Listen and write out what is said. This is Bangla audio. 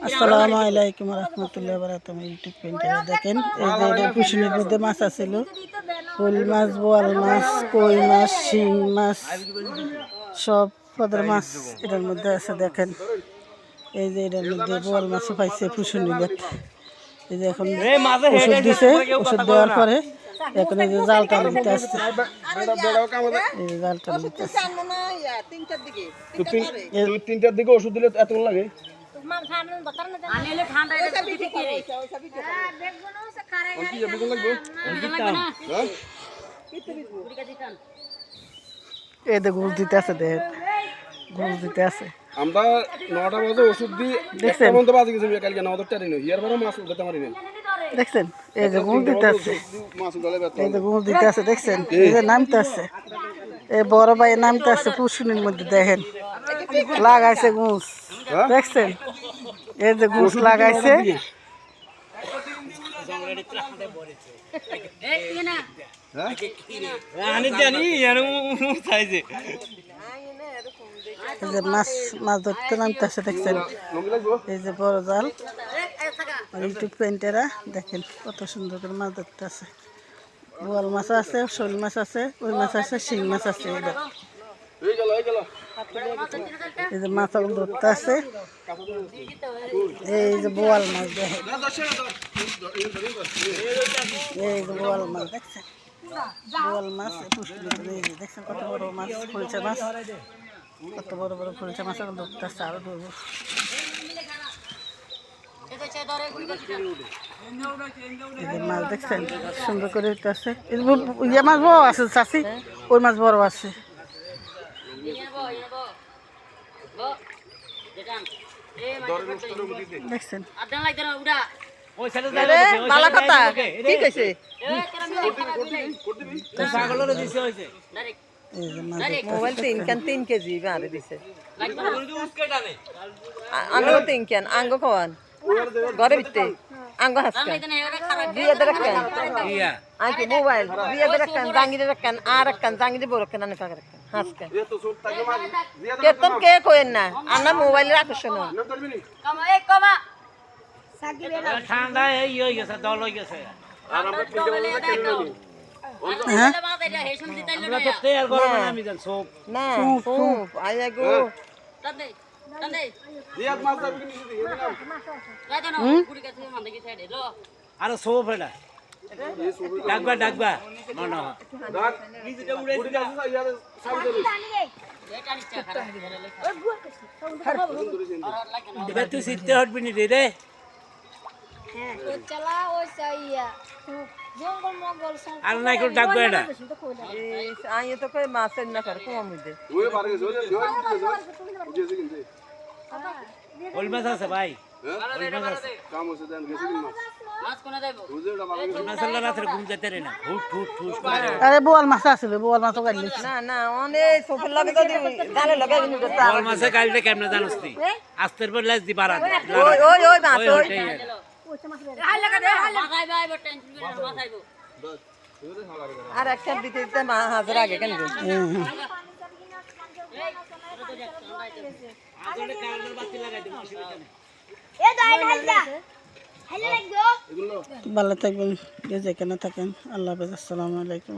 আসসালামু আলাইকুম রহমতুল্লাহ বারাকাতুহু। ইউটিউব পেন্টারে দেখেন এই যে এটা কুশিনের মধ্যে মাছ আছিল, শোল মাছ, বোয়াল মাছ, কই মাছ, শিং মাছ, সব পদের মাছ এটার মধ্যে আছে। দেখেন এই যে এটার মধ্যে বোয়াল মাছও পাইছে কুশিনিতে। এই যে এখন ওষুধ দিছে, ওষুধ দেওয়ার পরে এখন এই যে জালটা নিতে আসছে, এই যে জালটা নিতে আসছে। 3টার দিকে ওষুধ দিলে এতক্ষণ লাগে? এই যে ঘুষ দিতে আছে, দেখেন ঘুষ দিতে আছে। আমরা 9টা বাজে ওষুধ দিই, দেখছেন বাজে গেছে কালকে 9:00 টারি নই ইয়ার পরে মাছ উঠাতে পারি না। দেখছেন এই যে ঘুষ দিতে আছে, মাছ উঠালে ব্যথা এই যে ঘুষ দিতে আছে। দেখছেন এই যে নামতে আছে, এই বড় ভাই নামতে আছে পুশুনির মধ্যে। দেখেন লাগাইছে ঘুষ, দেখছেন এই যে ঘুষ লাগাইছে। এই যে মাছ মাছ ধরতে নামতে আছে, দেখছেন এই যে বড় জাল। ইউটিউব পেন্টাররা দেখেন কত সুন্দর করে মাছ ধরতে আছে। বোয়াল মাছ আছে, শোল মাছ আছে, ওই মাছ আছে, শিং মাছ আছে। এই যে মাছ ধরতে আছে, এই যে বোয়াল মাছ দেখেন, এই যে বোয়াল মাছ দেখছেন, বোয়াল মাছ দেখছেন কত বড় মাছ, ফুলছে মাছ, কত বড় বড় ফুলছে মাছ ধরতে আসছে। আরো ধরবো, মাছ দেখছেন সুন্দর করে আছে। ইয়ে মাছ বড় আছে চাষি, ওই মাছ বড় আছে। দেখছেন মোবাইল 3 কেজি বাড়ি দিছে। আঙ্গ 3 কেন আঙ্গ খাওয়ান ঘরে ভিতরে আঙ্গ হাসকান দিয়ে রাখেন আইকে মোবাইল দিয়ে রাখেন জাঙ্গিরে রাখেন আর রাখেন জাঙ্গিরে বড় রাখেন আনে পাক রাখেন হাসকান কেতন কে কইেন না আন্না মোবাইলের আকর্ষণ ঠান্ডা এই হয়ে গেছে, দল হয়ে গেছে। আমরা না সুপ আইয়া গো আরে সোপ এটা ডাকবা ডাকবা মনে হয় এবার তুই সিটতে হটবি নি রে। আর নাই করে ডাকবো এটা আইয়া তো কই মাছের না করে কম হইছে ওল মাছ আছে ভাই, ওল মাছ আছে। কাম হচ্ছে দেন গেছে কি মাছ কোনা যাইবো বুঝেও না মাছলা রাতে ঘুম যেতে রে না, হুট হুট হুট। আরে বোয়াল মাছ আসলে বোয়াল মাছও কাটলি না না অনেক চোখের লগে তো জালে লগে বল মাছে কাটলে কেমনে জানোস তুই? আস্তের পর লাজ দি বাড়া ওই ওই ওই মাছ ওই আর একটা দিতে দিতে মা হাজার আগে কেন ভালো থাকবেন, যেখানে থাকেন। আল্লাহ হাফেজ, আসসালামু আলাইকুম।